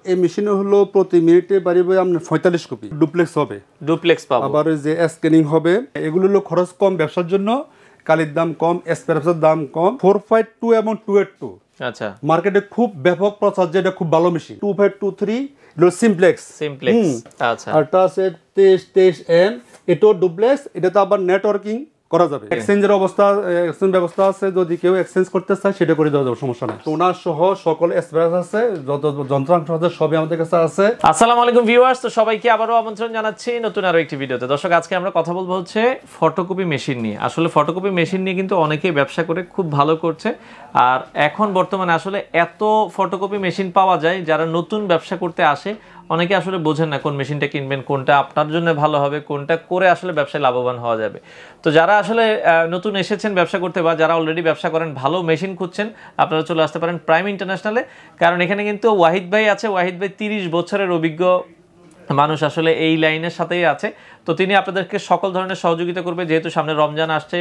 এই মেশিনে হলো প্রতি মিনিটে বাড়িবে আপনার 45 কপি ডুপ্লেক্স হবে। ডুপ্লেক্স পাবো। আবার ওই যে স্ক্যানিং হবে, এগুলো হলো খরচ কম, ব্যবসার জন্য কালির দাম কম, স্পেয়ারসের দাম কম। 452 এবং 282 আচ্ছা মার্কেটে খুব ব্যাপক প্রচার, যেটা খুব ভালো মেশিন। 2523 হলো সিমপ্লেক্স। আচ্ছা আর এটা আছে 2323M, এটাও ডুপ্লেক্স। এটাতে আবার নেটওয়ার্কিং করা যাবে। এক্সচেঞ্জের এক্সচেঞ্জ ব্যবস্থা আছে, যদি কেউ এক্সচেঞ্জ করতে চায় সেটা করে দেওয়া যাবে, সমস্যা নেই। টোনার সহ সকল স্পেয়ার আছে, যত যন্ত্রাংশ আছে সবই আমাদের কাছে আছে। আসসালামু আলাইকুম ভিউয়ার্স, তো সবাইকে আবারও আমন্ত্রণ জানাচ্ছি নতুন আরো একটি ভিডিওতে। দর্শক, আজকে আমরা কথা বলবো হচ্ছে ফটোকপি মেশিন নিয়ে। আসলে ফটোকপি মেশিন নিয়ে কিন্তু অনেকেই ব্যবসা করে খুব ভালো করছে। আর এখন বর্তমানে আসলে এত ফটোকপি মেশিন পাওয়া যায়, যারা নতুন ব্যবসা করতে আসে অনেকে আসলে বোঝেন না কোন মেশিনটা কিনবেন, কোনটা আপনার জন্য ভালো হবে, কোনটা করে আসলে ব্যবসায় লাভবান হওয়া যাবে। তো যারা আসলে নতুন এসেছেন ব্যবসা করতে, বা যারা অলরেডি ব্যবসা করেন, ভালো মেশিন খুঁজছেন, আপনারা চলে আসতে পারেন প্রাইম ইন্টারন্যাশনালে। কারণ এখানে কিন্তু ওয়াহিদ ভাই আছে। ওয়াহিদ ভাই 30 বছরের অভিজ্ঞ মানুষ, আসলে এই লাইনের সাথেই আছে। তো তিনি আপনাদেরকে সকল ধরনের সহযোগিতা করবে। যেহেতু সামনে রমজান আসছে,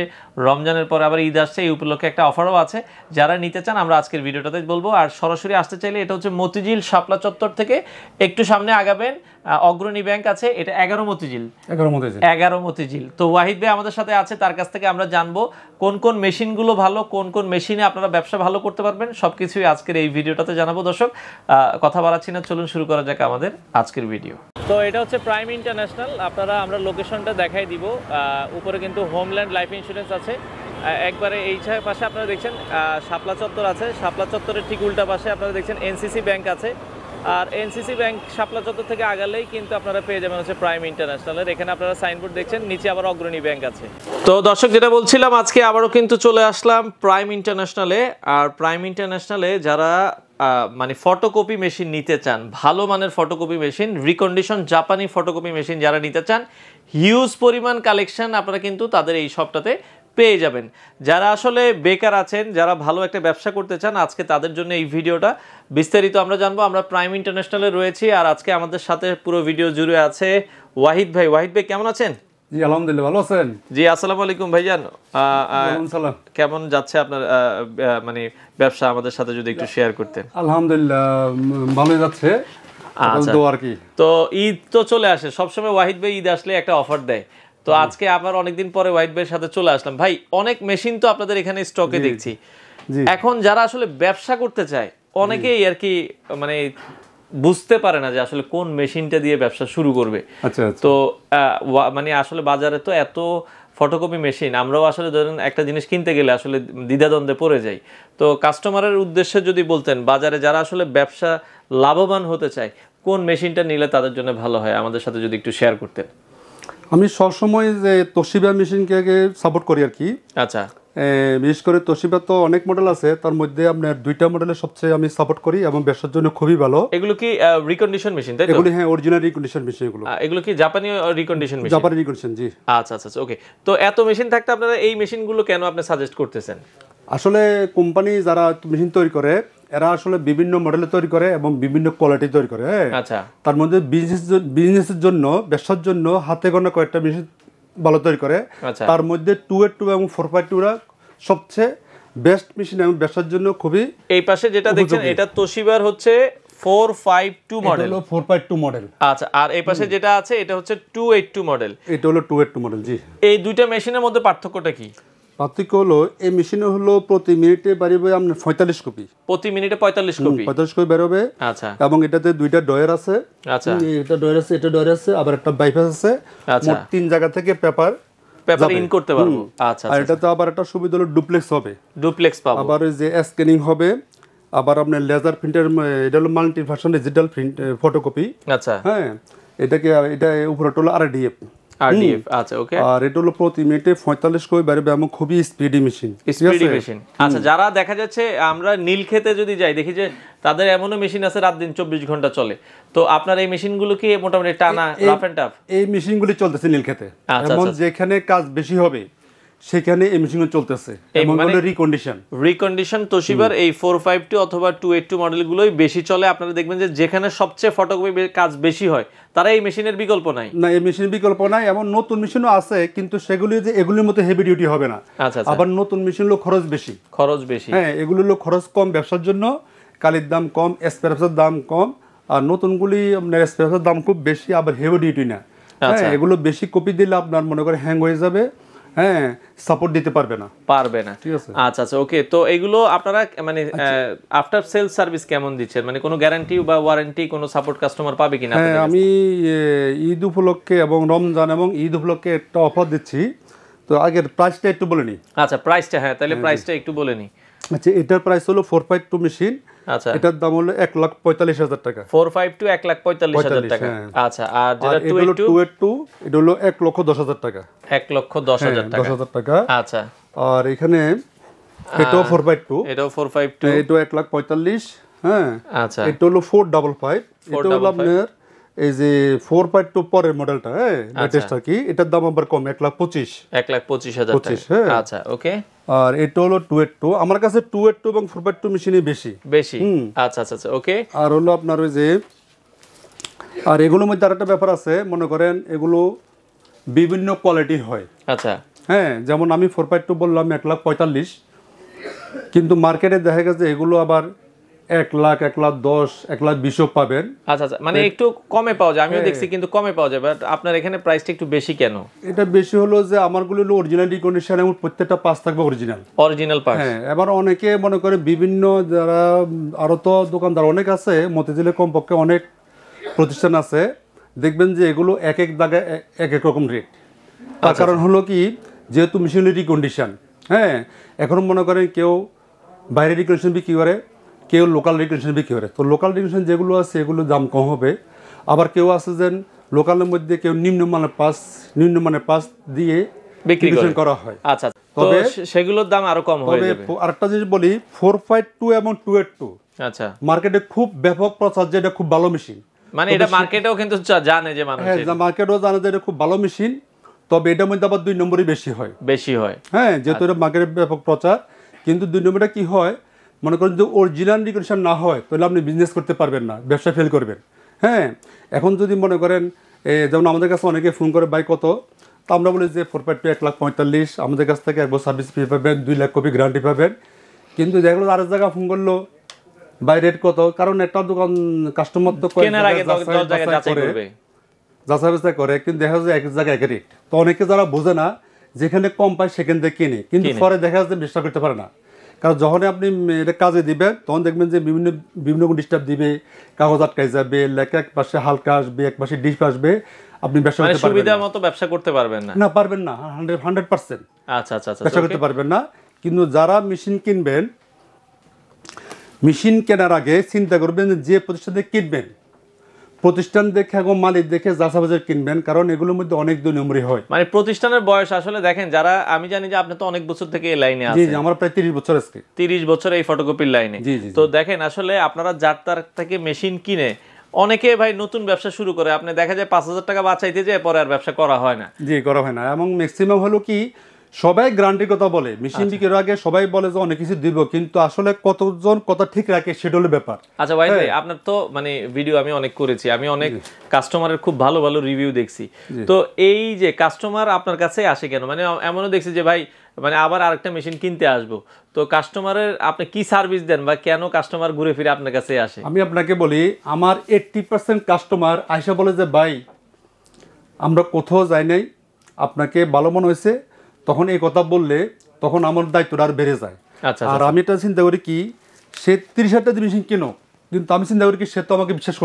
রমজানের পর আবার ঈদ আসছে, এই উপলক্ষে একটা অফারও আছে। যারা নিতে চান আমরা আজকের ভিডিওটাতে বলবো। আর সরাসরি আসতে চাইলে এটা হচ্ছে মতিঝিল শাপলা চত্বর থেকে একটু সামনে আগাবেন, অগ্রণী ব্যাংক আছে, এটা 11 মতিঝিল। তো ওয়াহিদ ভাই আমাদের সাথে আছে, তার কাছ থেকে আমরা জানবো কোন কোন মেশিনগুলো ভালো, কোন কোন মেশিনে আপনারা ব্যবসা ভালো করতে পারবেন, সবকিছুই আজকের এই ভিডিওটাতে জানাবো। দর্শক, কথা বাড়াচ্ছি না, চলুন শুরু করা যাক আমাদের আজকের ভিডিও। তো এটা হচ্ছে প্রাইম ইন্টারন্যাশনাল। আপনারা আমরা লোকেশনটা দেখাই দিব। উপরে কিন্তু হোমল্যান্ড লাইফ ইন্স্যুরেন্স আছে। একবারে এই পাশে আপনারা দেখছেন শাপলা চত্বর আছে। শাপলা চত্বরের ঠিক উল্টা পাশে আপনারা দেখছেন এনসিসি ব্যাংক আছে। আর এনসিসি ব্যাংক শাপলা চত্বর থেকে আগালেই কিন্তু আপনারা পেয়ে যাবেন হচ্ছে প্রাইম ইন্টারন্যাশনালের। এখানে আপনারা সাইনবোর্ড দেখছেন, নিচে আবার অগ্রণী ব্যাংক আছে। তো দর্শক, যেটা বলছিলাম, আজকে আবারও কিন্তু চলে আসলাম প্রাইম ইন্টারন্যাশনালে। আর প্রাইম ইন্টারন্যাশনালে যারা মানে ফটোকপি মেশিন নিতে চান, ভালো মানের ফটোকপি মেশিন, রিকন্ডিশন জাপানি ফটোকপি মেশিন যারা নিতে চান, হিউজ পরিমাণ কালেকশন আপনারা কিন্তু তাদের এই শপটাতে পেয়ে যাবেন। যারা আসলে বেকার আছেন, যারা ভালো একটা ব্যবসা করতে চান, আজকে তাদের জন্য এই ভিডিওটা। বিস্তারিত আমরা জানবো। আমরা প্রাইম ইন্টারন্যাশনালে রয়েছি, আর আজকে আমাদের সাথে পুরো ভিডিও জুড়ে আছে ওয়াহিদ ভাই। ওয়াহিদ ভাই কেমন আছেন? জি আলহামদুলিল্লাহ, ভালো আছেন? জি আসসালামু আলাইকুম ভাইজান। কেমন যাচ্ছে আপনার মানে ব্যবসা? আমাদের সাথে যদি একটু শেয়ার করতেন। আলহামদুলিল্লাহ ভালোই যাচ্ছে। তো ঈদ তো চলে আসে, সবসময় ওয়াহিদ ভাই ঈদ আসলে একটা অফার দেয়। তো আজকে আবার অনেকদিন পরে ওয়াহিদ ভাইয়ের সাথে চলে আসলাম। ভাই, অনেক মেশিন তো আপনাদের এখানে স্টকে দেখছি। এখন যারা আসলে ব্যবসা করতে চায়, অনেকেই আর কি মানে বুঝতে পারে না যে আসলে কোন মেশিনটা দিয়ে ব্যবসা শুরু করবে। তো মানে আসলে বাজারে তো এত ফটোকপি মেশিন, আমরাও আসলে ধরেন একটা জিনিস কিনতে গেলে আসলে দ্বিধাদ্বন্দ্বে পড়ে যাই। তো কাস্টমারের উদ্দেশ্যে যদি বলতেন, বাজারে যারা আসলে ব্যবসা লাভবান হতে চায়, কোন মেশিনটা নিলে তাদের জন্য ভালো হয়, আমাদের সাথে যদি একটু শেয়ার করতেন। আমি সবসময় যে তোশিবা মেশিনকে সাপোর্ট করি আর কি। আচ্ছা, বিশেষ করে তোশিবা তো অনেক মডেল আছে, তার মধ্যে আপনার 2টা মডেলের সবচেয়ে আমি সাপোর্ট করি এবং ব্যবসার জন্য খুবই ভালো। এগুলো কি রিকন্ডিশন মেশিন, তাই তো? এগুলো হ্যাঁ অরিজিনাল রিকন্ডিশন মেশিন। এগুলো কি জাপানি রিকন্ডিশন মেশিন? জাপানি রিকন্ডিশন, জি। আচ্ছা আচ্ছা, ওকে। তো এত মেশিন থাকতে আপনারা এই মেশিনগুলো কেন আপনি সাজেস্ট করতেছেন? আসলে কোম্পানি যারা মেশিন তৈরি করে, এরা আসলে বিভিন্ন মডেলে তৈরি করে এবং বিভিন্ন কোয়ালিটি তৈরি করে। আচ্ছা, তার মধ্যে বিজনেসের জন্য, ব্যবসার জন্য হাতে গোনা কয়েকটা মেশিন ভালো তৈরি করে। তার মধ্যে 282 এবং 452 সবচেয়ে বেস্ট মেশিন এবং ব্যবসার জন্য খুবই। এই পাশে যেটা দেখছেন এটা তোশিবার হচ্ছে 452 মডেল। এটা হলো 452 মডেল। আচ্ছা, আর এই পাশে যেটা আছে এটা হচ্ছে 282 মডেল। এটা হলো 282 মডেল, জি। এই দুইটা মেশিনের মধ্যে পার্থক্যটা কি? পার্থক্য হলো, এই মেশিনে হলো প্রতি মিনিটে বাড়বে আপনার 45 কপি। প্রতি মিনিটে 45 কপি বেরোবে। আচ্ছা, এবং এটাতে 2টা ডয়ার আছে। আচ্ছা, এটা ডয়ার আছে, এটা ডয়ার আছে, আবার একটা বাইপাস আছে। মোট 3 জায়গা থেকে পেপার ইন করতে পারবো। আচ্ছা, আর এটাতে আবার একটা সুবিধা হলো ডুপ্লেক্স হবে, ডুপ্লেক্স পাবো। আবার ওই যে স্ক্যানিং হবে, আবার আপনার লেজার প্রিন্টার, এটা হলো multi version digital print photocopy. আচ্ছা, হ্যাঁ, এটা উপরে হলো আরডিএফ। আচ্ছা, ওকে। আর এটা হলো প্রতি মিনিটে 45 কপি বেরোবে এবং খুবই স্পিডি মেশিন। আচ্ছা, যারা দেখা যাচ্ছে আমরা নীলক্ষেতে যদি যাই, দেখি যে তাদের এমনও মেশিন আছে রাত দিন 24 ঘন্টা চলে। তো আপনার এই মেশিনগুলো কি মোটামুটি টানা রাফ এন্ড টাফ? এই মেশিনগুলি চলতেছে নীলক্ষেতে, এবং যেখানে কাজ বেশি হবে সেখানে এই মেশিনগুলো চলতেছে। এবং রিকন্ডিশন তোশিবার এই 452 অথবা 282 মডেলগুলোই বেশি চলে। আপনারা দেখবেন যে যেখানে সবচেয়ে ফটোকপি কাজ বেশি হয়, তারা এই মেশিনের বিকল্প নাই। না, এই মেশিনের বিকল্প নাই। এমন নতুন মেশিনও আছে, কিন্তু সেগুলি যে এগুলির মতো হেভি ডিউটি হবে না। আবার নতুন মেশিন হলো খরচ বেশি। হ্যাঁ, এগুলো হলো খরচ কম, ব্যবসার জন্য কালির দাম কম, স্পেয়ারসের দাম কম। আর নতুনগুলি আপনার স্পেসের দাম খুব বেশি, আবার হেভি ডিউটি না। হ্যাঁ, এগুলো বেশি কপি দিলে আপনার মনে করে হ্যাং হয়ে যাবে, হ্যাঁ, সাপোর্ট দিতে পারবে না। ঠিক আছে। আচ্ছা আচ্ছা, ওকে। তো এগুলো আপনারা মানে আফটার সেল সার্ভিস কেমন দিচ্ছেন, মানে কোনো গ্যারান্টি বা ওয়ারেন্টি, কোনো সাপোর্ট কাস্টমার পাবে কিনা? হ্যাঁ, আমি ঈদ উপলক্ষে এবং রমজান এবং ঈদ উপলক্ষে একটা অফার দিচ্ছি। তো আগের প্রাইসটা একটু বলে নিই। আচ্ছা, প্রাইসটা, হ্যাঁ তাহলে প্রাইসটা একটু বলে নিই। আচ্ছা, এটার প্রাইস হলো 452 মেশিন। আচ্ছা, এটার দাম হলো 1,45,000 টাকা। 452 1,45,000 টাকা। আচ্ছা, আর যেটা 282 এটা হলো 1,10,000 টাকা। 1,10,000 টাকা। 10,000 টাকা। আচ্ছা, আর এখানে এটাও 452, এটাও 452, এটাও 1,45,000। হ্যাঁ, আচ্ছা, এটা হলো 455, এটা হলো আপনার এই যে 452 পরের মডেলটা, হ্যাঁ লেটেস্ট আর কি। এটার দাম আবার কম, 1,25,000 টাকা। আচ্ছা, ওকে। আর এটা হলো 282। আমার কাছে 282 এবং 452 মেশিনই বেশি। আচ্ছা আচ্ছা আচ্ছা, ওকে। আর হলো আপনার ওই যে, আর এগুলোর মধ্যে আরেকটা ব্যাপার আছে, মনে করেন এগুলো বিভিন্ন কোয়ালিটির হয়। আচ্ছা, হ্যাঁ, যেমন আমি 452 বললাম 1,45,000, কিন্তু মার্কেটে দেখা গেছে এগুলো আবার 1,00,000, 1,10,000, 1,20,000 পাবেন। আচ্ছা আচ্ছা, মানে একটু কমে পাওয়া যায়, আমিও দেখছি কিন্তু কমে পাওয়া যায়, বাট আপনার এখানে প্রাইসটা একটু বেশি কেন? এটা বেশি হলো যে আমারগুলো হলো অরিজিনাল রিকন্ডিশন এবং প্রত্যেকটা পার্টস থাকবে অরিজিনাল পার্টস। হ্যাঁ, এবার অনেকে মনে করে বিভিন্ন যারা আরো তো দোকানদার অনেক আছে, মতিঝিলে কমপক্ষে অনেক প্রতিষ্ঠান আছে, দেখবেন যে এগুলো এক এক জায়গায় এক এক রকম রেট। তার কারণ হলো কি, যেহেতু মেশিনের রিকন্ডিশন, হ্যাঁ, এখন মনে করেন কেউ বাইরের রিকন্ডিশন বিক্রি করে, কেউ লোকাল রিকন্ডিশন বিক্রি করে। তো লোকাল রিকন্ডিশন যেগুলো আছে এগুলোর দাম কম হবে। আবার কেউ আছে যে লোকালের মধ্যে কেউ নিম্নমানের পাস দিয়ে বিক্রি করা হয়। আচ্ছা, তবে সেগুলোর দাম আরো কম হয়ে যাবে। আরেকটা জিনিস বলি, 452 এবং 282 আচ্ছা মার্কেটে খুব ব্যাপক প্রচার যে এটা খুব ভালো মেশিন। মানে এটা মার্কেটেও কিন্তু জানে যে মানুষ, হ্যাঁ, মার্কেটেও জানে যে এটা খুব ভালো মেশিন। তবে এটার মধ্যে আবার 2 নম্বরই বেশি হয়। হ্যাঁ, যেহেতু এটা মার্কেটে ব্যাপক প্রচার। কিন্তু 2 নম্বরটা কি হয়, মনে করেন যদি অরিজিনাল রিকন্ডিশন না হয় তাহলে আপনি বিজনেস করতে পারবেন না, ব্যবসা ফেল করবেন। হ্যাঁ, এখন যদি মনে করেন যেমন আমাদের কাছে অনেকে ফোন করে ভাই কত, তো আমরা বলি যে 452 1,45,000, আমাদের কাছ থেকে 1 বছর সার্ভিস ফি পাবেন, 2 লাখ কপি গ্যারান্টি পাবেন। কিন্তু দেখলো আরেক জায়গায় ফোন করলো ভাই রেট কত, কারণ একটা দোকান কাস্টমার তো যাচাই বাছাই করে, কিন্তু দেখা যায় এক জায়গায় এক রেট। তো অনেকে যারা বোঝে না, যেখানে কম পায় সেখান থেকে কিনে, কিন্তু পরে দেখা যাচ্ছে বিশ্বাস করতে পারে না। কারণ যখন আপনি এটা কাজে দিবেন তখন দেখবেন যে বিভিন্ন ডিস্টার্ব দিবে, কাগজ আটকাই যাবে, লেখা এক পাশে হালকা আসবে, এক পাশে ডিপ আসবে, আপনি ব্যবসা করতে পারবেন না, সুবিধা মতো ব্যবসা করতে পারবেন না, পারবেন না 100%। আচ্ছা আচ্ছা, ব্যবসা করতে পারবেন না। কিন্তু যারা মেশিন কিনবেন, মেশিন কেনার আগে চিন্তা করবেন যে প্রতিষ্ঠান থেকে কিনবেন, প্রতিষ্ঠান দেখে এবং মালিক দেখে যাচাই কিনবেন, কারণ এগুলোর মধ্যে অনেক 2 নম্বরই হয়। মানে প্রতিষ্ঠানের বয়স আসলে দেখেন, যারা আমি জানি যে আপনি তো অনেক বছর থেকে এই লাইনে আছেন। জি, আমার প্রায় 30 বছর আজকে। 30 বছর এই ফটোকপির লাইনে। তো দেখেন আসলে আপনারা যার তার থেকে মেশিন কিনে অনেকে ভাই নতুন ব্যবসা শুরু করে, আপনি দেখা যায় 5,000 টাকা বাঁচাইতে যায়, পরে আর ব্যবসা করা হয় না। জি, করা হয় না। এবং ম্যাক্সিমাম হলো কি, সবাই গ্যারান্টির কথা বলে, মেশিন বিক্রির আগে সবাই বলে যে অনেক কিছু দিব, কিন্তু আসলে কতজন কথা ঠিক রাখে সেটা হলো ব্যাপার। আচ্ছা ভাই, আপনার তো মানে ভিডিও আমি অনেক করেছি, আমি অনেক কাস্টমারের খুব ভালো ভালো রিভিউ দেখছি। তো এই যে কাস্টমার আপনার কাছে আসে কেন, মানে এমনও দেখছি যে ভাই মানে আবার আরেকটা মেশিন কিনতে আসবো, তো কাস্টমারের আপনি কি সার্ভিস দেন বা কেন কাস্টমার ঘুরে ফিরে আপনার কাছে আসে? আমি আপনাকে বলি, আমার 80% কাস্টমার আইসা বলে যে ভাই আমরা কোথাও যাই নাই, আপনাকে ভালো মনে হয়েছে, তখন এই কথা বললে তখন আমার দায়িত্বটা আর বেড়ে যায়। আর আমি এটা চিন্তা করি কি, সে 30,000 টাকা মেশিন কেন, কিন্তু আমি চিন্তা করি কি সে তো আমাকে বিশ্বাস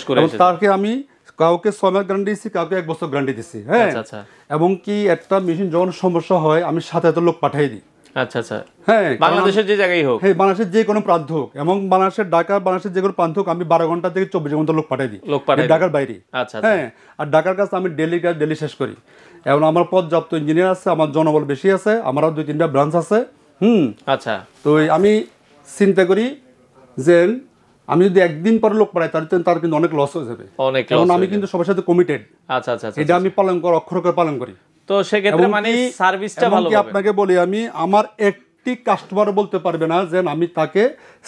করে, তাকে আমি কাউকে 6 মাস গ্যারান্টি দিচ্ছি, কাউকে 1 বছর গ্যারান্টি দিচ্ছি। হ্যাঁ, এবং কি একটা মেশিন যখন সমস্যা হয় আমি 7 লোক পাঠিয়ে দিই। আচ্ছা আচ্ছা, হ্যাঁ, বাংলাদেশের যে জায়গায় হোক, হ্যাঁ, বাংলাদেশের যে কোনো প্রান্ত হোক, এবং বাংলাদেশের যে কোনো প্রান্ত হোক, আমি 12 ঘন্টা থেকে 24 ঘন্টা লোক পাঠিয়ে দিই ঢাকার বাইরে। হ্যাঁ, আর ঢাকার কাছে আমি ডেলি শেষ করি। এবং আমার পর্যাপ্ত ইঞ্জিনিয়ার আছে, আমার জনবল বেশি আছে, আমারও 2-3টা ব্রাঞ্চ আছে। আচ্ছা, তো আমি চিন্তা করি যে আমি যদি একদিন পরে লোক পাঠাই তার কিন্তু অনেক লস হয়ে যাবে, কারণ আমি কিন্তু সবার সাথে কমিটেড। আচ্ছা আচ্ছা, এটা আমি অক্ষর করে পালন করি। তো সেক্ষেত্রে মানে সার্ভিসটা ভালো হবে। আপনাকে বলি, আমি আমার একটি কাস্টমার বলতে পারবে না যে আমি তাকে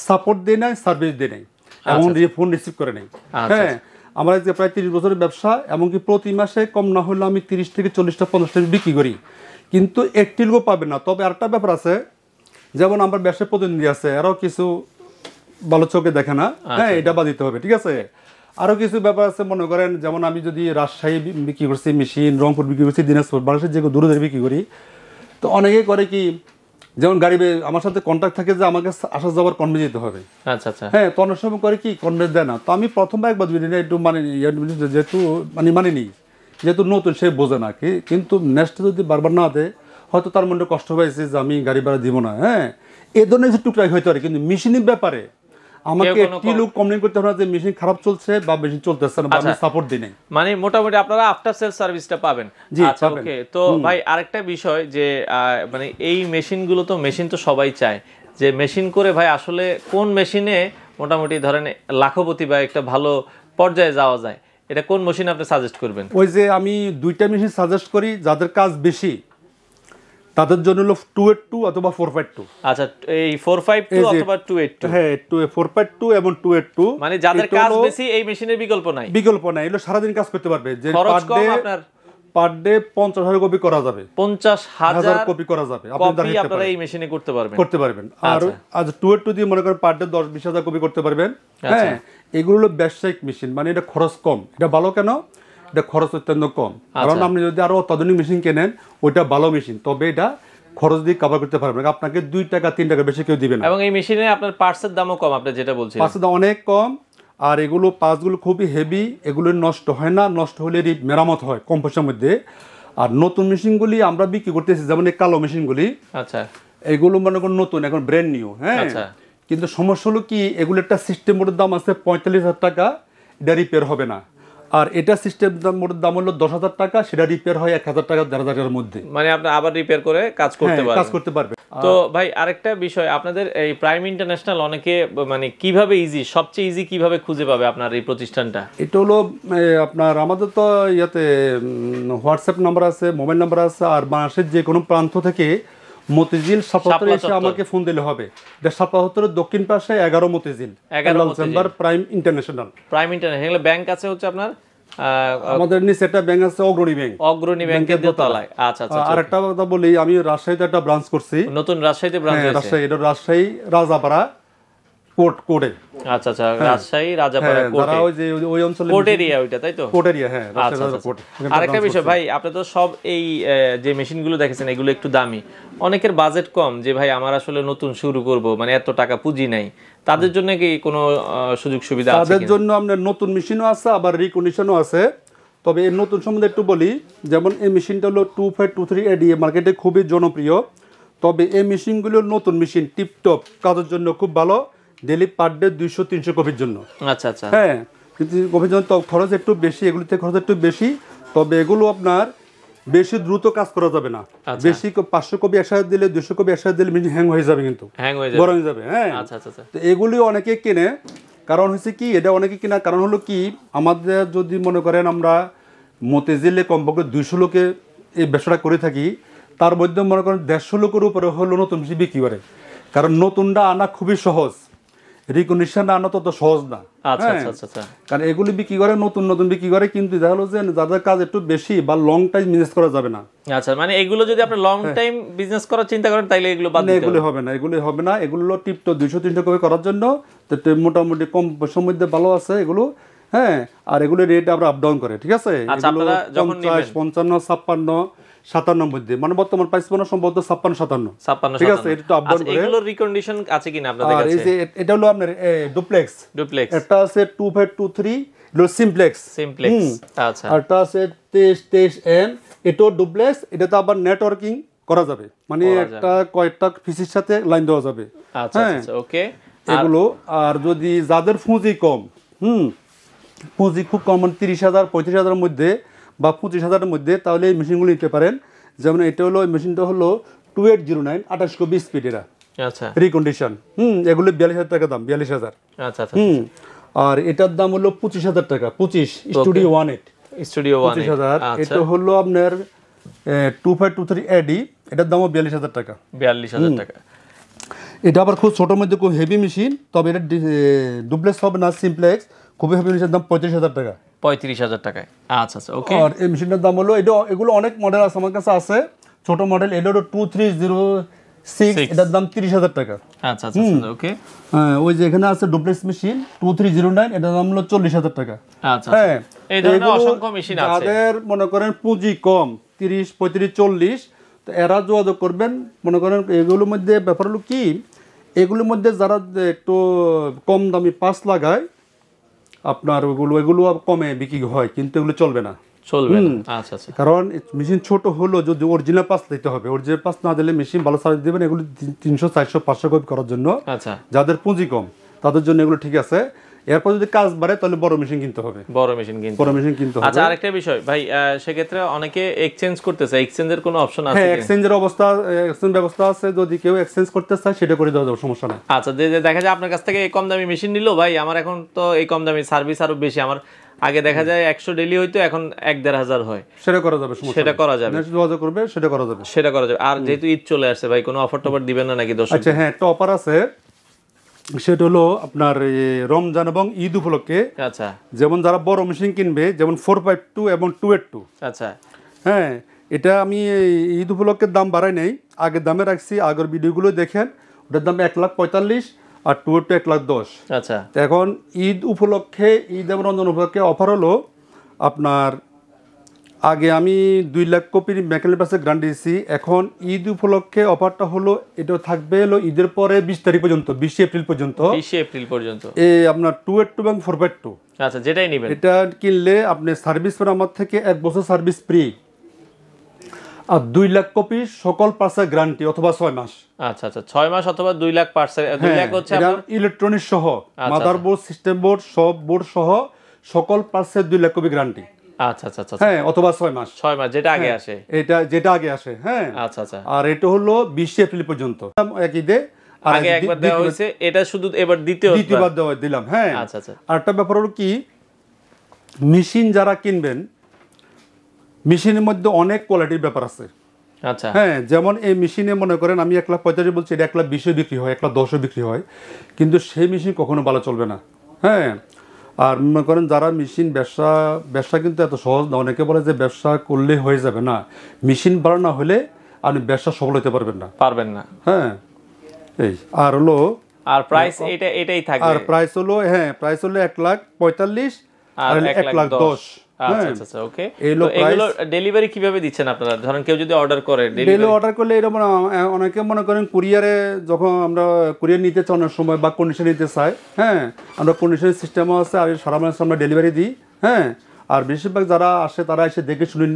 সাপোর্ট দিই নাই, সার্ভিস দিই নাই, এমন ফোন রিসিভ করে নাই। হ্যাঁ, আমার যে প্রায় 30 বছরের ব্যবসা, এমনকি প্রতি মাসে কম না হলে আমি 30 থেকে 40টা 50টা বিক্রি করি, কিন্তু একটি লোক পাবে না। তবে আরেকটা ব্যাপার আছে, যেমন আমার ব্যবসায় প্রতিনিধি আছে, এরাও কিছু ভালো চোখে দেখে না, হ্যাঁ এটা বাদ দিতে হবে, ঠিক আছে। আরো কিছু ব্যাপার আছে, মনে করেন যেমন আমি যদি রাজশাহী বিক্রি করছি মেশিন, রংপুর বিক্রি করছি, দিনাজপুর, বাংলাদেশের যে দূরে দূরে বিক্রি করি, তো অনেকেই করে কি, যেমন গাড়ি আমার সাথে কন্ট্যাক্ট থাকে যে আমাকে আসা যাওয়ার কনভেন্স দিতে হবে, আচ্ছা আচ্ছা, হ্যাঁ, তো অনেক সময় করে কি কনভেন্স দেয় না। তো আমি প্রথমবার একবার দুই দিনে একটু যেহেতু মানিনি, যেহেতু নতুন সে বোঝে না কি, কিন্তু নেক্সট যদি বারবার না দেয় হয়তো তার মনে কষ্ট হয়েছে যে আমি গাড়ি ভাড়া দিব না, হ্যাঁ, এ ধরনের কিছু টুকটাক হইতে পারে। কিন্তু মেশিনের ব্যাপারে আমাকে একটি লোক কমপ্লেন করতে হবে না যে মেশিন খারাপ চলছে বা মেশিন চলতেছে না বা আমি সাপোর্ট দিই নাই, মানে মোটামুটি আপনারা আফটার সেল সার্ভিসটা পাবেন। আচ্ছা ওকে। তো ভাই আরেকটা বিষয় যে মানে এই মেশিনগুলো তো মেশিন তো সবাই চায় যে মেশিন করে ভাই আসলে কোন মেশিনে মোটামুটি ধরেন লাখপতি বা একটা ভালো পর্যায়ে যাওয়া যায়, এটা কোন মেশিন আপনি সাজেস্ট করবেন? ওই যে আমি দুইটা মেশিন সাজেস্ট করি, যাদের কাজ বেশি তাদের জন্য হলো 282 অথবা 452। আচ্ছা, এই 452 অথবা 282, হ্যাঁ 452 এবং 282, মানে যাদের কাজ বেশি এই মেশিনের বিকল্প নাই, বিকল্প নাই, এগুলো সারাদিন কাজ করতে পারবে। যে খরচ কম, আপনার পার ডে 50,000 কপি করা যাবে, 50,000 কপি করা যাবে, কপি আপনারা এই মেশিনে করতে পারবেন। আর আজ 282 দিয়ে মনে করেন পার ডে 10-20,000 কপি করতে পারবেন। হ্যাঁ, এগুলো হলো ব্যবসায়িক মেশিন, মানে এটা খরচ কম। এটা ভালো কেন? এটা খরচ অত্যন্ত কম, কারণ আপনি যদি আরো অত্যাধুনিক মেশিন কেনেন ওইটা ভালো মেশিন, তবে এটা খরচ দিয়ে কভার করতে পারবেন, আপনাকে 2 টাকা 3 টাকা বেশি কেউ দিবে না। এবং এই মেশিনে আপনার পার্টসের দামও কম, আপনি যেটা বলছেন পার্টসের দাম অনেক কম। আর এগুলো পার্টসগুলো খুবই হেভি, এগুলো নষ্ট হয় না, নষ্ট হলে মেরামত হয় কম পয়সার মধ্যে। আর নতুন মেশিনগুলি আমরা বিক্রি করতেছি, যেমন এই কালো মেশিনগুলি, আচ্ছা এগুলো মনে করেন নতুন, এখন ব্র্যান্ড নিউ, হ্যাঁ, কিন্তু সমস্যা হলো কি, এগুলো একটা সিস্টেম মোডের দাম আছে 45,000 টাকা, এটা রিপেয়ার হবে না। আর এটা সিস্টেম মোডের দাম হলো 10,000 টাকা, সেটা রিপেয়ার হয় 1,000 টাকা 1,500 টাকার মধ্যে, মানে আপনি আবার রিপেয়ার করে কাজ করতে পারবেন। তো ভাই আরেকটা বিষয়, আপনাদের এই প্রাইম ইন্টারন্যাশনাল অনেকে মানে কিভাবে সবচেয়ে ইজি কিভাবে খুঁজে পাবে আপনার এই প্রতিষ্ঠানটা? এটা হলো আপনার আমাদের তো ইয়াতে হোয়াটসঅ্যাপ নাম্বার আছে, মোবাইল নাম্বার আছে, আর বাংলাদেশের যে কোনো প্রান্ত থেকে মতিঝিল 77 এসে আমাকে ফোন দিলে হবে। এটা 77 দক্ষিণ পাশে 11 Motijheel, 11 chamber prime international. Bank আছে হচ্ছে আপনার আমাদের নিচে একটা ব্যাংক আছে, অগ্রণী ব্যাংকের দোতলায়। আচ্ছা আচ্ছা। আর একটা কথা বলি, আমি রাজশাহীতে একটা ব্রাঞ্চ করছি, নতুন রাজশাহীতে ব্রাঞ্চ আছে, রাজশাহী রাজাপাড়া কোর্টে। আচ্ছা আচ্ছা, রাজশাহী রাজাপাড়া কোর্টে, ওই যে ওই অঞ্চলে কোর্ট এরিয়া, ওইটা তাই তো, কোর্ট এরিয়া, হ্যাঁ। আরেকটা বিষয় ভাই, আপনি তো সব এই যে মেশিনগুলো দেখেছেন এগুলো একটু দামি, অনেকের বাজেট কম, যে ভাই আমার আসলে নতুন শুরু করব, মানে এত টাকা পুঁজি নাই, তাদের জন্য কি কোনো সুযোগ সুবিধা আছে? তাদের জন্য আপনার নতুন মেশিনও আছে, আবার রিকন্ডিশনও আছে। তবে এই নতুন সম্বন্ধে একটু বলি, যেমন এই মেশিনটা হলো 2523 এডিএ, মার্কেটে খুবই জনপ্রিয়। তবে এই মেশিনগুলো নতুন মেশিন, টিপটপ কাজের জন্য খুব ভালো, ডেলি পার ডে 200-300 কপির জন্য। আচ্ছা আচ্ছা, হ্যাঁ, কিন্তু কপির জন্য তো খরচ একটু বেশি, এগুলিতে খরচ একটু বেশি। তবে এগুলো আপনার বেশি দ্রুত কাজ করা যাবে না, বেশি 500 কপি একসাথে দিলে, 200 কপি একসাথে দিলে মেশিন হ্যাং হয়ে যাবে, কিন্তু গরম হয়ে যাবে। হ্যাঁ, আচ্ছা আচ্ছা। তো এগুলি অনেকে কেনে, কারণ হচ্ছে কি, এটা অনেকে কেনার কারণ হলো কি, আমাদের যদি মনে করেন আমরা মতিঝিলে কমপক্ষে 200 লোকে এই ব্যবসাটা করে থাকি, তার মধ্যে মনে করেন 150 লোকের উপরে হলো নতুন মেশিন বিক্রি করে, কারণ নতুনটা আনা খুবই সহজ, রিকন্ডিশন আনা তত সহজ না। কারণ এগুলি বিক্রি করে নতুন বিক্রি করে, কিন্তু দেখা হলো যে যাদের কাজ একটু বেশি বা লং টাইম বিজনেস করা যাবে না। আচ্ছা, মানে এগুলো যদি আপনি লং টাইম বিজনেস করার চিন্তা করেন তাইলে এগুলো বাদ দিতে হবে। এগুলো হবে না, এগুলো টিপটো 200-300 কপি করার জন্য মোটামুটি কম পয়সার মধ্যে ভালো আছে এগুলো। হ্যাঁ, আর এগুলো রেট আমরা আপ ডাউন করে, ঠিক আছে, 50, 55, 56, 57 মধ্যে, মানে বর্তমান প্রাইস মনে সম্ভবত 56-57, ঠিক আছে, এটা আপ ডাউন করে। এগুলো রিকন্ডিশন আছে কিনা আপনাদের কাছে? এই যে এটা হলো আপনার ডুপ্লেক্স, এটা আছে 2523, এটা সিমপ্লেক্স, আচ্ছা, আর এটা আছে 23N, এটা ডুপ্লেক্স, এটাতে আবার নেটওয়ার্কিং করা যাবে, মানে একটা কয়েকটা পিসির সাথে লাইন দেওয়া যাবে। আচ্ছা আচ্ছা, ওকে, এগুলো। আর যদি যাদের পুঁজি কম, পুঁজি খুব কম, 30,000 35,000 মধ্যে বা 25,000 মধ্যে, তাহলে এই মেশিনগুলো নিতে পারেন। যেমন এটা হলো, এই মেশিনটা হলো 2809 28 কপি স্পিড, এটা আচ্ছা রিকন্ডিশন। এগুলো 42,000 টাকা দাম, 42,000। আচ্ছা আচ্ছা। আর এটার দাম হলো 25,000 টাকা, 25 স্টুডিও 18, 25,000। এটা হলো আপনার 2523 এডি, এটার দামও 42,000 টাকা, 42,000 টাকা। এটা আবার খুব ছোটোর মধ্যে খুব হেভি মেশিন, তবে এটা ডুপ্লেক্স হবে না, সিমপ্লেক্স, খুবই হেভি মেশিনের দাম 35,000 টাকা, 35,000 টাকায়। আচ্ছা আচ্ছা, ওকে। আর এই মেশিনের দাম হলো, এগুলো অনেক মডেল আছে আমার কাছে আছে, ছোট মডেল, এটা হলো 230 6 এটার দাম 30,000 টাকা। আচ্ছা আচ্ছা ওকে। হ্যাঁ, ওই যে এখানে আছে ডুপ্লেক্স মেশিন 2309, এটার দাম হলো 40,000 টাকা। আচ্ছা হ্যাঁ, এই ধরনের অসংখ্য মেশিন আছে। যাদের মনে করেন পুঁজি কম 30 35 40, তো এরা যোগাযোগ করবেন। মনে করেন এগুলোর মধ্যে ব্যাপার হলো কি, এগুলোর মধ্যে যারা একটু কম দামি পাঁচ লাগায় আপনার এগুলো কমে বিক্রি হয়, কিন্তু এগুলো চলবে না, চলবে না। আচ্ছা আচ্ছা, কারণ মেশিন ছোট হলো, যদি অরিজিনাল পাস দিতে হবে, অরিজিনাল পাস না দিলে মেশিন ভালো সার্ভিস দেবেন। এগুলো 300 400 500 কপি করার জন্য। আচ্ছা, যাদের পুঁজি কম তাদের জন্য এগুলো ঠিক আছে। এরপর যদি কাজ বাড়ে তাহলে বড় মেশিন কিনতে হবে, বড় মেশিন কিনতে হবে। আচ্ছা, আরেকটা বিষয় ভাই, সেক্ষেত্রে অনেকে এক্সচেঞ্জ করতেছে, এক্সচেঞ্জের কোনো অপশন আছে? হ্যাঁ, এক্সচেঞ্জের ব্যবস্থা আছে। যদি কেউ এক্সচেঞ্জ করতে চায় সেটা করে দেওয়া যাবে, সমস্যা নাই। আচ্ছা, যে দেখা যায় আপনার কাছ থেকে এই কম দামি মেশিন নিলো, ভাই আমার এখন তো এই কম দামি সার্ভিস আরো বেশি, আমার আগে দেখা যায় 100 ডেলি হইতো, এখন 1-1,500 হয়, সেটা করা যাবে, সমস্যা সেটা করা যাবে, যোগাযোগ করবে, সেটা করা যাবে, সেটা করা যাবে। আর যেহেতু ঈদ চলে আসছে ভাই, কোনো অফার টফার দিবেন না নাকি দর্শক? আচ্ছা হ্যাঁ, একটা অফার আছে, সেটা হলো আপনার রমজান এবং ঈদ উপলক্ষে। আচ্ছা, যেমন যারা বড় মেশিন কিনবে, যেমন 452 এবং 282, আচ্ছা হ্যাঁ, এটা আমি ঈদ উপলক্ষে দাম বাড়াই নাই, আগের দামে রাখছি। আগের ভিডিওগুলো দেখেন, ওটার দাম 1,45,000 আর 282 1,10,000। আচ্ছা, এখন ঈদ উপলক্ষে, ঈদ এবং রমজান উপলক্ষে অফার হলো আপনার, আগে আমি 2 লাখ কপির মেকানিক্যাল পাসে গ্যারান্টি দিচ্ছি। এখন ঈদ উপলক্ষে অফারটা হলো, এটা থাকবে হলো ঈদের পরে 20 তারিখ পর্যন্ত, 20 এপ্রিল পর্যন্ত, 20 এপ্রিল পর্যন্ত। আপনার 282 এবং 452, আচ্ছা, যেটাই নেবেন, এটা কিনলে আপনি সার্ভিস ফর আমার থেকে 1 বছর সার্ভিস ফ্রি, আর 2 লাখ কপি সকল পার্সের গ্যারান্টি অথবা 6 মাস। আচ্ছা আচ্ছা, 6 মাস অথবা 2 লাখ পার্সেল, 2 লাখ হচ্ছে আপনার ইলেকট্রনিক সহ, মাদারবোর্ড, সিস্টেম বোর্ড, সব বোর্ড সহ সকল পার্সের 2 লাখ কপি গ্যারান্টি। আচ্ছা আচ্ছা আচ্ছা, হ্যাঁ, অথবা 6 মাস, 6 মাস যেটা আগে আসে, এটা যেটা আগে আসে। হ্যাঁ, আচ্ছা আচ্ছা, আর এটা হলো 20 এপ্রিল পর্যন্ত একই দে, আর আগে একবার দেওয়া হয়েছে, এটা শুধু এবার দ্বিতীয়বার দিলাম। হ্যাঁ, আচ্ছা আচ্ছা। আর একটা ব্যাপার হলো কি, মেশিন যারা কিনবেন, মেশিনের মধ্যে অনেক কোয়ালিটির ব্যাপার আছে। আচ্ছা, হ্যাঁ, যেমন এই মেশিনে মনে করেন আমি 1,45,000 বলছি, এটা 1,20,000 বিক্রি হয়, 1,10,000 বিক্রি হয়, কিন্তু সেই মেশিন কখনো ভালো চলবে না। হ্যাঁ, আর মনে করেন যারা মেশিন ব্যবসা কিন্তু এত সহজ না। অনেকে বলে যে ব্যবসা করলে হয়ে যাবে, না, মেশিন ভালো না হলে আপনি ব্যবসা সফল হতে পারবেন না। হ্যাঁ, এই আর হলো, আর প্রাইস এটাই থাকবে, আর প্রাইস হলো, হ্যাঁ, প্রাইস হলো 1,45,000 আর 1,10,000। আচ্ছা আচ্ছা, ওকে। তো এগুলো ডেলিভারি কিভাবে দিচ্ছেন আপনারা? ধরেন কেউ যদি অর্ডার করে, ডেলিভারি অর্ডার করলে এরকম অনেকে মনে করেন কুরিয়ারে, যখন আমরা কুরিয়ার নিতে চাই অনেক সময়, বা কন্ডিশন নিতে চাই, হ্যাঁ, আমরা কন্ডিশনের সিস্টেমও আছে, আর সারা মাস আমরা ডেলিভারি দিই। হ্যাঁ, আর বেশিরভাগ যারা আসে তারা এসে দেখে শুনে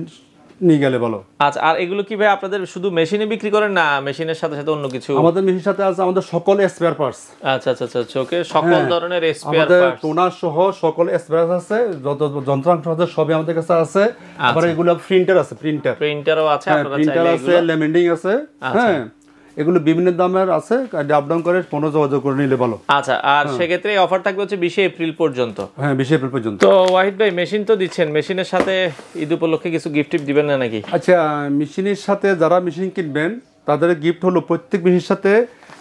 নিয়ে গেলে ভালো। আচ্ছা, আর এগুলো কি ভাই আপনাদের শুধু মেশিনে বিক্রি করেন, না মেশিনের সাথে সাথে অন্য কিছু? আমাদের মেশিনের সাথে আছে আমাদের সকল স্পেয়ার পার্টস। আচ্ছা আচ্ছা আচ্ছা, ওকে, সকল ধরনের স্পেয়ার পার্টস, টোনার সহ সকল স্পেয়ার আছে, যত যন্ত্রাংশ আছে সবই আমাদের কাছে আছে। আবার এগুলো প্রিন্টার আছে, প্রিন্টারও আছে, আপনারা চাইলে প্রিন্টার আছে, লেমিনেটিং আছে। হ্যাঁ, এগুলো বিভিন্ন দামের আছে, আপ ডাউন করে ফোনে যোগাযোগ করে নিলে ভালো। আচ্ছা, আর সেক্ষেত্রে অফার থাকবে হচ্ছে 20 এপ্রিল পর্যন্ত। হ্যাঁ, 20 এপ্রিল পর্যন্ত। তো ওয়াহিদ ভাই, মেশিন তো দিচ্ছেন, মেশিনের সাথে ঈদ উপলক্ষে কিছু গিফট দিবেন না নাকি? আচ্ছা, মেশিনের সাথে যারা মেশিন কিনবেন তাদের গিফট হলো, প্রত্যেক মেশিনের সাথে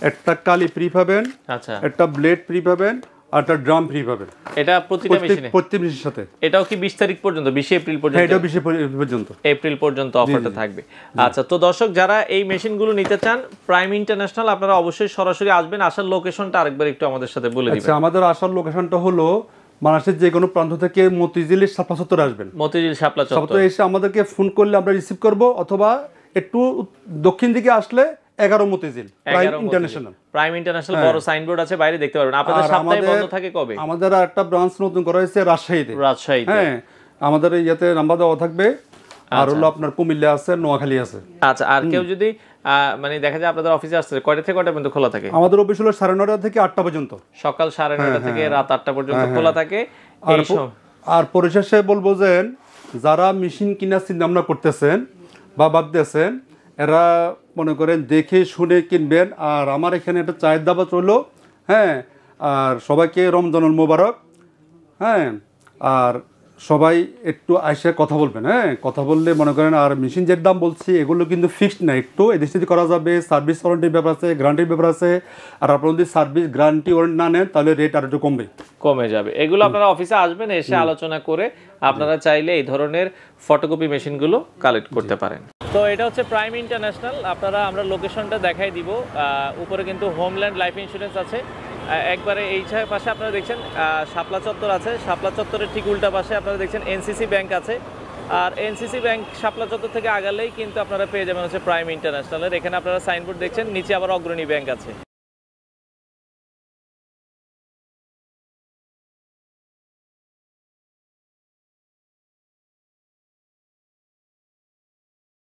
একটা কালি ফ্রি পাবেন, আচ্ছা, একটা ব্লেড ফ্রি পাবেন, আর একটা ড্রাম ফ্রি পাবেন। এটা প্রতিটা মেশিনে, প্রত্যেক মেশিনের সাথে। এটাও কি 20 তারিখ পর্যন্ত, 20 এপ্রিল পর্যন্ত? হ্যাঁ, এটা 20 এপ্রিল পর্যন্ত, এপ্রিল পর্যন্ত অফারটা থাকবে। আচ্ছা, তো দর্শক যারা এই মেশিনগুলো নিতে চান, প্রাইম ইন্টারন্যাশনাল, আপনারা অবশ্যই সরাসরি আসবেন। আসার লোকেশনটা আরেকবার একটু আমাদের সাথে বলে দিবেন। আচ্ছা, আমাদের আসার লোকেশনটা হলো বাংলাদেশের যে কোনো প্রান্ত থেকে মতিঝিলের শাপলা চত্বরে আসবেন। মতিঝিল শাপলা চত্বর এসে আমাদেরকে ফোন করলে আমরা রিসিভ করব, অথবা একটু দক্ষিণ দিকে আসলে 11 মতিঝিল প্রাইম ইন্টারন্যাশনাল বড় সাইনবোর্ড আছে, বাইরে দেখতে পারবেন। আপনাদের সপ্তাহে বন্ধ থাকে কবে? আমাদের একটা ব্রাঞ্চ নতুন করা হয়েছে রাজশাহীতে। হ্যাঁ, আমাদের ইয়াতে নাম্বার দেওয়া থাকবে। আর হলো আপনার কুমিল্লা আছে, নোয়াখালী আছে। আচ্ছা, আর কেউ যদি মানে দেখা যায় আপনাদের অফিসে আসছে, কয়টা থেকে কয়টা পর্যন্ত খোলা থাকে? আমাদের অফিস হলো 9:30 থেকে 8টা পর্যন্ত, সকাল 9:30 থেকে রাত 8টা পর্যন্ত খোলা থাকে। আর পরিশেষে বলবো যে যারা মেশিন কিনার চিন্তা ভাবনা করতেছেন বা ভাবতেছেন, এরা মনে করেন দেখে শুনে কিনবেন। আর আমার এখানে একটা চায়ের দাওয়াত রইলো। হ্যাঁ, আর সবাইকে রমজানুল মোবারক। হ্যাঁ, আর সবাই একটু আইসে কথা বলবেন। হ্যাঁ, কথা বললে মনে করেন, আর মেশিন যের দাম বলছি এগুলো কিন্তু ফিক্সড না, একটু এদিকে করা যাবে। সার্ভিস ওয়ারেন্টির ব্যাপার আছে, গ্যারান্টির ব্যাপার আছে। আর আপনারা যদি সার্ভিস গ্যারান্টি ওয়ারেন্টি না নেন তাহলে রেট আর একটু কমে যাবে। এগুলো আপনারা অফিসে আসবেন, এসে আলোচনা করে আপনারা চাইলে এই ধরনের ফটোকপি মেশিনগুলো কালেক্ট করতে পারেন। তো এটা হচ্ছে প্রাইম ইন্টারন্যাশনাল, আমরা লোকেশনটা দেখাই দিব। উপরে কিন্তু হোমল্যান্ড লাইফ ইন্স্যুরেন্স আছে, একবারে এই পাশে আপনারা দেখছেন শাপলা চত্বর আছে, শাপলা চত্বরের ঠিক উল্টা পাশে আপনারা দেখছেন এনসিসি ব্যাংক আছে। আর এনসিসি ব্যাংক শাপলা চত্বর থেকে আগালেই কিন্তু আপনারা পেয়ে যাবেন হচ্ছে প্রাইম ইন্টারন্যাশনালের। এখানে আপনারা সাইনবোর্ড দেখছেন, নিচে আবার অগ্রণী ব্যাংক আছে।